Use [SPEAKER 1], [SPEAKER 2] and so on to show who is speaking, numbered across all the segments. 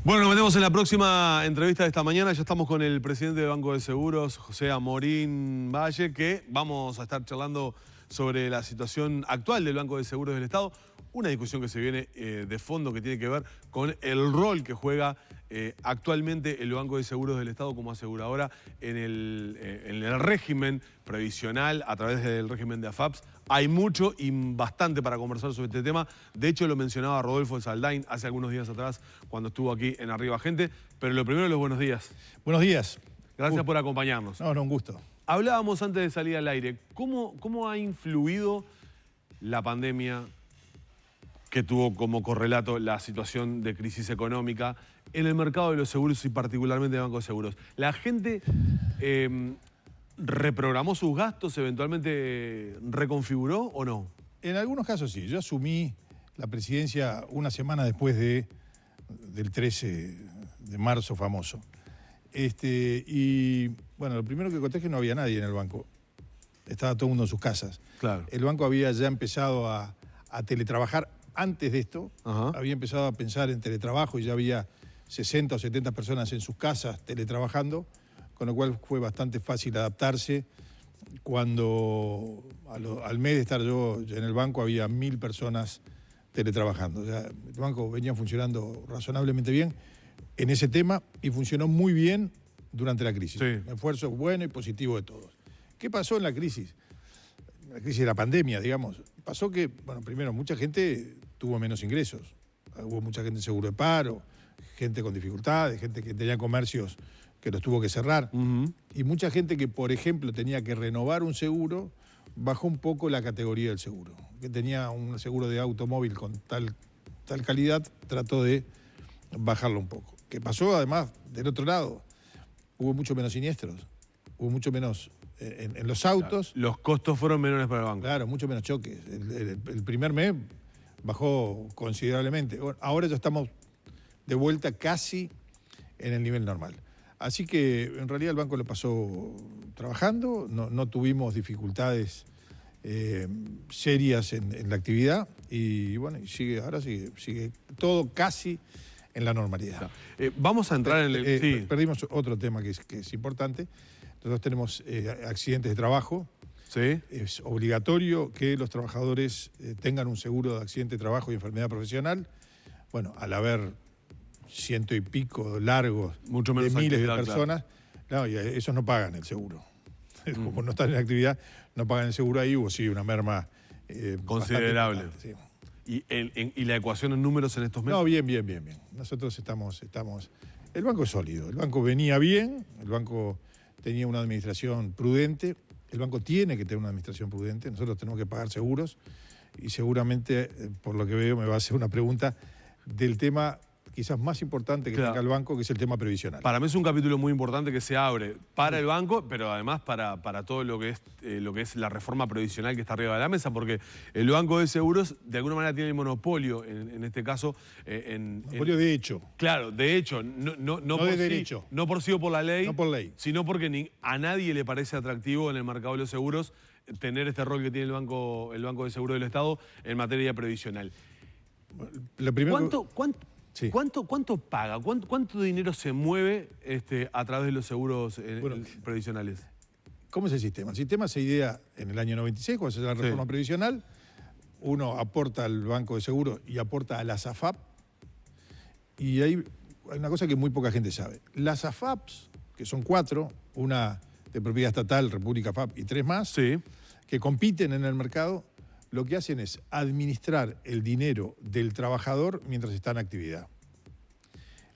[SPEAKER 1] Bueno, nos metemos en la próxima entrevista de esta mañana. Ya estamos con el presidente del Banco de Seguros, José Amorín Valle, que vamos a estar charlando sobre la situación actual del Banco de Seguros del Estado. Una discusión que se viene de fondo que tiene que ver con el rol que juega actualmente el Banco de Seguros del Estado como aseguradora en el régimen previsional a través del régimen de AFAPs. Hay mucho y bastante para conversar sobre este tema. De hecho, lo mencionaba Rodolfo Saldain hace algunos días atrás cuando estuvo aquí en Arriba Gente. Pero lo primero, los buenos días.
[SPEAKER 2] Buenos días.
[SPEAKER 1] Gracias por acompañarnos.
[SPEAKER 2] No, un gusto.
[SPEAKER 1] Hablábamos antes de salir al aire. ¿Cómo ha influido la pandemia que tuvo como correlato la situación de crisis económica en el mercado de los seguros y particularmente de bancos de seguros? ¿La gente reprogramó sus gastos, eventualmente reconfiguró o no?
[SPEAKER 2] En algunos casos sí. Yo asumí la presidencia una semana después del 13 de marzo famoso. Y bueno, lo primero que conté es que no había nadie en el banco. Estaba todo el mundo en sus casas.
[SPEAKER 1] Claro.
[SPEAKER 2] El banco había ya empezado a teletrabajar. Antes de esto, había empezado a pensar en teletrabajo y ya había 60 o 70 personas en sus casas teletrabajando, con lo cual fue bastante fácil adaptarse. Cuando al mes de estar yo en el banco había 1000 personas teletrabajando. O sea, el banco venía funcionando razonablemente bien en ese tema y funcionó muy bien durante la crisis.
[SPEAKER 1] Sí.
[SPEAKER 2] Un esfuerzo bueno y positivo de todos. ¿Qué pasó en la crisis? La crisis de la pandemia, digamos. Pasó que, bueno, primero, mucha gente tuvo menos ingresos. Hubo mucha gente en seguro de paro, gente con dificultades, gente que tenía comercios que los tuvo que cerrar. Y mucha gente que, por ejemplo, tenía que renovar un seguro, bajó un poco la categoría del seguro. Que tenía un seguro de automóvil con tal calidad, trató de bajarlo un poco. ¿Qué pasó? Además, del otro lado, hubo mucho menos siniestros, hubo mucho menos en los autos.
[SPEAKER 1] Claro, los costos fueron menores para el banco.
[SPEAKER 2] Claro, mucho menos choques. El primer mes bajó considerablemente. Bueno, ahora ya estamos de vuelta casi en el nivel normal. Así que en realidad el banco lo pasó trabajando, no tuvimos dificultades serias en la actividad y bueno, ahora sigue todo casi en la normalidad.
[SPEAKER 1] Vamos a entrar en el... Sí.
[SPEAKER 2] Perdimos otro tema que es importante. Nosotros tenemos accidentes de trabajo.
[SPEAKER 1] ¿Sí?
[SPEAKER 2] Es obligatorio que los trabajadores tengan un seguro de accidente de trabajo y enfermedad profesional. Bueno, al haber 100 y pico largos
[SPEAKER 1] mucho menos
[SPEAKER 2] de miles de personas,
[SPEAKER 1] claro.
[SPEAKER 2] No, y esos no pagan el seguro. Como no están en actividad, no pagan el seguro. Ahí hubo sí una merma
[SPEAKER 1] considerable.
[SPEAKER 2] Sí.
[SPEAKER 1] ¿Y la ecuación en números en estos meses?
[SPEAKER 2] No, bien. Nosotros estamos... El banco es sólido, el banco venía bien, el banco tenía una administración prudente. El banco tiene que tener una administración prudente, nosotros tenemos que pagar seguros y seguramente, por lo que veo, me va a hacer una pregunta del tema quizás más importante que tenga el banco, que es el tema previsional.
[SPEAKER 1] Para mí es un capítulo muy importante que se abre para el banco, pero además para todo lo que es la reforma previsional que está arriba de la mesa, porque el Banco de Seguros de alguna manera tiene el monopolio, en este caso...
[SPEAKER 2] monopolio de hecho.
[SPEAKER 1] Claro, de hecho, no
[SPEAKER 2] de derecho.
[SPEAKER 1] No por sí o por la ley,
[SPEAKER 2] no por ley,
[SPEAKER 1] sino porque a nadie le parece atractivo en el mercado de los seguros tener este rol que tiene el Banco de Seguros del Estado en materia previsional. ¿Cuánto paga? ¿Cuánto dinero se mueve a través de los seguros previsionales?
[SPEAKER 2] ¿Cómo es el sistema? El sistema se idea en el año 96, cuando se hace la reforma previsional. Uno aporta al Banco de Seguros y aporta a las AFAP. Y hay una cosa que muy poca gente sabe. Las AFAPs, que son 4, una de propiedad estatal, República AFAP, y 3 más, que compiten en el mercado, lo que hacen es administrar el dinero del trabajador mientras está en actividad.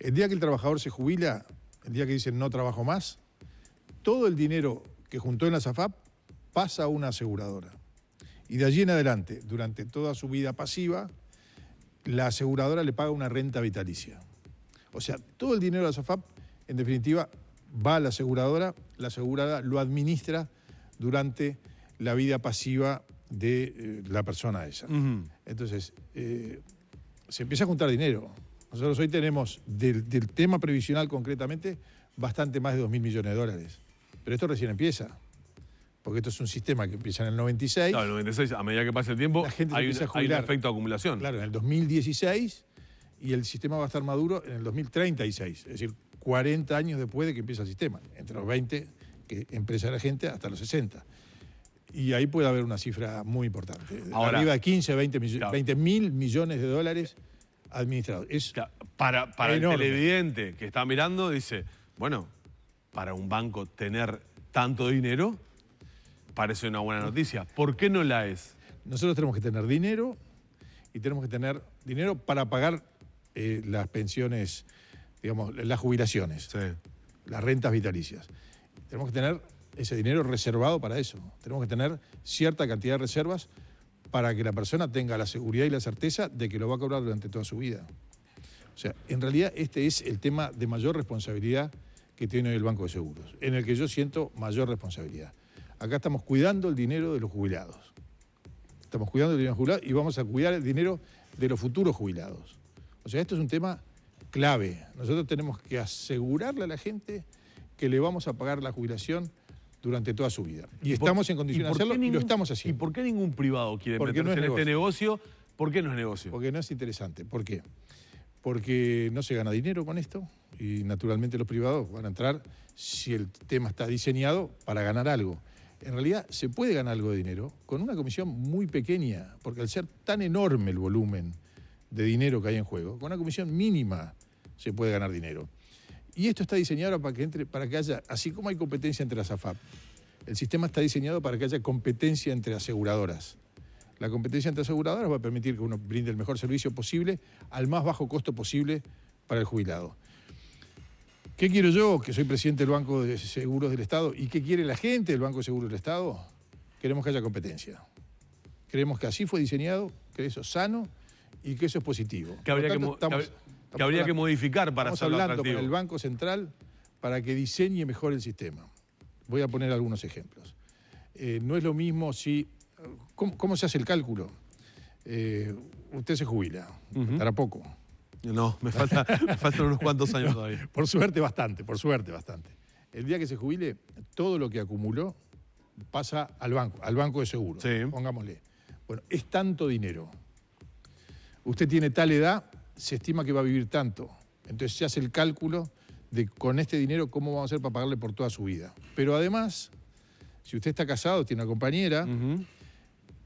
[SPEAKER 2] El día que el trabajador se jubila, el día que dicen no trabajo más, todo el dinero que juntó en la AFAP pasa a una aseguradora. Y de allí en adelante, durante toda su vida pasiva, la aseguradora le paga una renta vitalicia. O sea, todo el dinero de la AFAP, en definitiva, va a la aseguradora lo administra durante la vida pasiva de la persona esa. Entonces, se empieza a juntar dinero. Nosotros hoy tenemos, del tema previsional concretamente, bastante más de 2.000 millones de dólares. Pero esto recién empieza. Porque esto es un sistema que empieza en el 96.
[SPEAKER 1] Claro, el 96, a medida que pasa el tiempo, hay un efecto de acumulación.
[SPEAKER 2] Claro, en el 2016 y el sistema va a estar maduro en el 2036, es decir, 40 años después de que empiece el sistema, entre los 20 que empresa la gente hasta los 60. Y ahí puede haber una cifra muy importante.
[SPEAKER 1] Ahora,
[SPEAKER 2] arriba de 15, 20
[SPEAKER 1] claro,
[SPEAKER 2] mil millones de dólares administrados. Es
[SPEAKER 1] claro, para el televidente que está mirando, dice, bueno, para un banco tener tanto dinero parece una buena noticia. ¿Por qué no la es?
[SPEAKER 2] Nosotros tenemos que tener dinero y tenemos que tener dinero para pagar las pensiones, digamos, las jubilaciones,
[SPEAKER 1] Sí.
[SPEAKER 2] las rentas vitalicias. Tenemos que tener ese dinero reservado para eso. Tenemos que tener cierta cantidad de reservas para que la persona tenga la seguridad y la certeza de que lo va a cobrar durante toda su vida. O sea, en realidad este es el tema de mayor responsabilidad que tiene hoy el Banco de Seguros, en el que yo siento mayor responsabilidad. Acá estamos cuidando el dinero de los jubilados. Estamos cuidando el dinero de los jubilados y vamos a cuidar el dinero de los futuros jubilados. O sea, esto es un tema clave. Nosotros tenemos que asegurarle a la gente que le vamos a pagar la jubilación durante toda su vida. Y estamos en condiciones de hacerlo y lo estamos haciendo.
[SPEAKER 1] ¿Y por qué ningún privado quiere
[SPEAKER 2] Porque
[SPEAKER 1] meterse
[SPEAKER 2] no es
[SPEAKER 1] en este negocio? ¿Por qué no es negocio?
[SPEAKER 2] Porque no es interesante. ¿Por qué? Porque no se gana dinero con esto y naturalmente los privados van a entrar si el tema está diseñado para ganar algo. En realidad se puede ganar algo de dinero con una comisión muy pequeña, porque al ser tan enorme el volumen de dinero que hay en juego, con una comisión mínima se puede ganar dinero. Y esto está diseñado para que haya, así como hay competencia entre las AFAP, el sistema está diseñado para que haya competencia entre aseguradoras. La competencia entre aseguradoras va a permitir que uno brinde el mejor servicio posible al más bajo costo posible para el jubilado. ¿Qué quiero yo, que soy presidente del Banco de Seguros del Estado? ¿Y qué quiere la gente del Banco de Seguros del Estado? Queremos que haya competencia. Creemos que así fue diseñado, que eso es sano y que eso es positivo.
[SPEAKER 1] Que habría que modificar para hacerlo
[SPEAKER 2] atractivo. Estamos hablando con el Banco Central para que diseñe mejor el sistema. Voy a poner algunos ejemplos. No es lo mismo si... ¿Cómo se hace el cálculo? Usted se jubila, para poco.
[SPEAKER 1] No, me faltan unos cuantos años todavía.
[SPEAKER 2] Por suerte bastante. El día que se jubile, todo lo que acumuló pasa al banco de seguros,
[SPEAKER 1] Sí.
[SPEAKER 2] pongámosle. Bueno, es tanto dinero. Usted tiene tal edad, se estima que va a vivir tanto. Entonces se hace el cálculo de con este dinero cómo vamos a hacer para pagarle por toda su vida. Pero además, si usted está casado, tiene una compañera,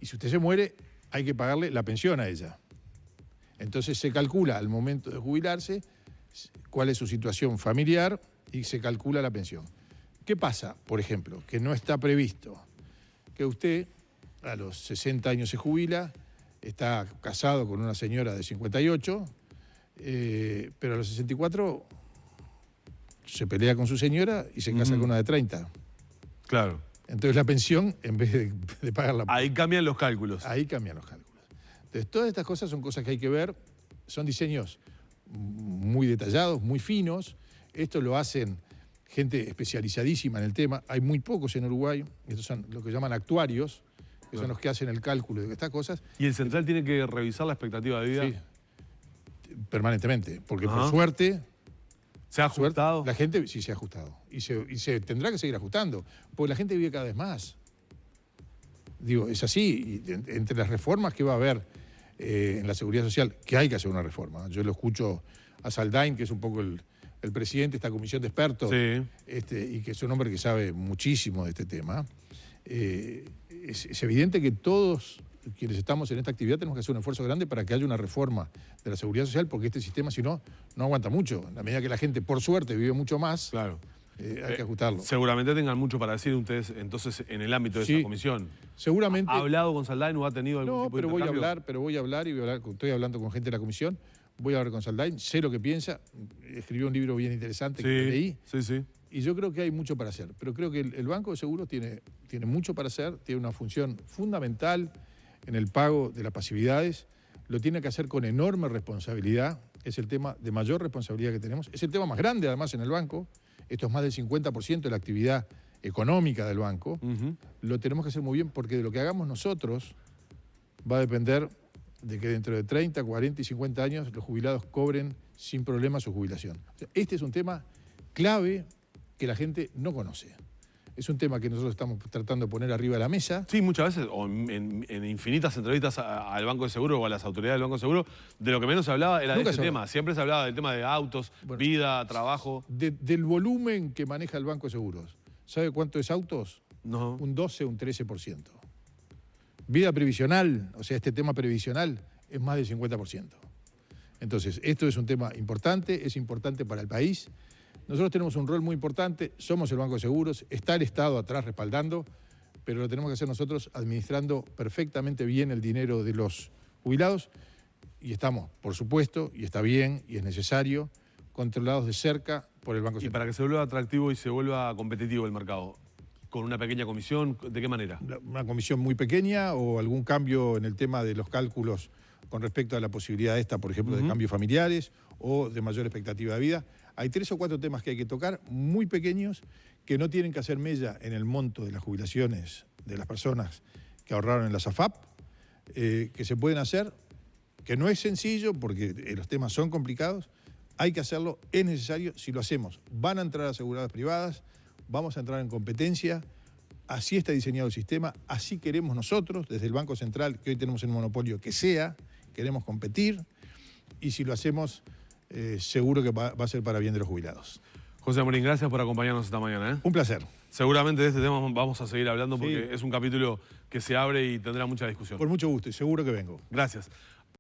[SPEAKER 2] y si usted se muere, hay que pagarle la pensión a ella. Entonces se calcula al momento de jubilarse cuál es su situación familiar y se calcula la pensión. ¿Qué pasa, por ejemplo? Que no está previsto que usted a los 60 años se jubila, está casado con una señora de 58, pero a los 64 se pelea con su señora y se casa con una de 30.
[SPEAKER 1] Claro.
[SPEAKER 2] Entonces la pensión, en vez de pagarla...
[SPEAKER 1] Ahí cambian los cálculos.
[SPEAKER 2] Ahí cambian los cálculos. Entonces todas estas cosas son cosas que hay que ver, son diseños muy detallados, muy finos. Esto lo hacen gente especializadísima en el tema. Hay muy pocos en Uruguay, estos son lo que llaman actuarios, que son los que hacen el cálculo de estas cosas.
[SPEAKER 1] ¿Y el central tiene que revisar la expectativa de vida?
[SPEAKER 2] Sí, permanentemente, porque por suerte...
[SPEAKER 1] ¿Se ha ajustado?
[SPEAKER 2] La gente sí se ha ajustado. Y se tendrá que seguir ajustando, porque la gente vive cada vez más. Digo, es así. Y entre las reformas que va a haber en la seguridad social, que hay que hacer una reforma. Yo lo escucho a Saldain, que es un poco el presidente de esta comisión de expertos, y que es un hombre que sabe muchísimo de este tema. Es evidente que todos quienes estamos en esta actividad tenemos que hacer un esfuerzo grande para que haya una reforma de la seguridad social, porque este sistema, si no, no aguanta mucho. A medida que la gente, por suerte, vive mucho más,
[SPEAKER 1] claro.
[SPEAKER 2] Hay que ajustarlo.
[SPEAKER 1] Seguramente tengan mucho para decir ustedes entonces en el ámbito de esa comisión.
[SPEAKER 2] Seguramente.
[SPEAKER 1] ¿Ha hablado con Saldain o ha tenido algún tipo de intercambio?
[SPEAKER 2] pero voy a hablar, estoy hablando con gente de la comisión, voy a hablar con Saldain, sé lo que piensa, escribió un libro bien interesante que leí.
[SPEAKER 1] Sí.
[SPEAKER 2] Y yo creo que hay mucho para hacer, pero creo que el Banco de Seguros tiene mucho para hacer, tiene una función fundamental en el pago de las pasividades, lo tiene que hacer con enorme responsabilidad, es el tema de mayor responsabilidad que tenemos, es el tema más grande además en el banco, esto es más del 50% de la actividad económica del banco, lo tenemos que hacer muy bien porque de lo que hagamos nosotros va a depender de que dentro de 30, 40 y 50 años los jubilados cobren sin problema su jubilación. O sea, este es un tema clave que la gente no conoce. Es un tema que nosotros estamos tratando de poner arriba de la mesa.
[SPEAKER 1] Sí, muchas veces, o en infinitas entrevistas al Banco de Seguro o a las autoridades del Banco de Seguro, de lo que menos se hablaba era de ese tema. Siempre se hablaba del tema de autos, vida, trabajo.
[SPEAKER 2] Del volumen que maneja el Banco de Seguros. ¿Sabe cuánto es autos?
[SPEAKER 1] No.
[SPEAKER 2] Un 12, un 13%. Vida previsional, o sea, este tema previsional, es más del 50%. Entonces, esto es un tema importante, es importante para el país. Nosotros tenemos un rol muy importante, somos el Banco de Seguros, está el Estado atrás respaldando, pero lo tenemos que hacer nosotros administrando perfectamente bien el dinero de los jubilados y estamos, por supuesto, y está bien y es necesario, controlados de cerca por el Banco Central.
[SPEAKER 1] Y para que se vuelva atractivo y se vuelva competitivo el mercado, ¿con una pequeña comisión? ¿De qué manera?
[SPEAKER 2] Una comisión muy pequeña o algún cambio en el tema de los cálculos con respecto a la posibilidad esta, por ejemplo, de cambios familiares o de mayor expectativa de vida. Hay 3 o 4 temas que hay que tocar, muy pequeños, que no tienen que hacer mella en el monto de las jubilaciones de las personas que ahorraron en la SAFAP, que se pueden hacer, que no es sencillo porque los temas son complicados, hay que hacerlo, es necesario, si lo hacemos van a entrar aseguradoras privadas, vamos a entrar en competencia, así está diseñado el sistema, así queremos nosotros, desde el Banco Central, que hoy tenemos el monopolio que sea, queremos competir, y si lo hacemos, seguro que va a ser para bien de los jubilados.
[SPEAKER 1] José Amorín, gracias por acompañarnos esta mañana.
[SPEAKER 2] Un placer.
[SPEAKER 1] Seguramente de este tema vamos a seguir hablando porque es un capítulo que se abre y tendrá mucha discusión.
[SPEAKER 2] Por mucho gusto y seguro que vengo.
[SPEAKER 1] Gracias.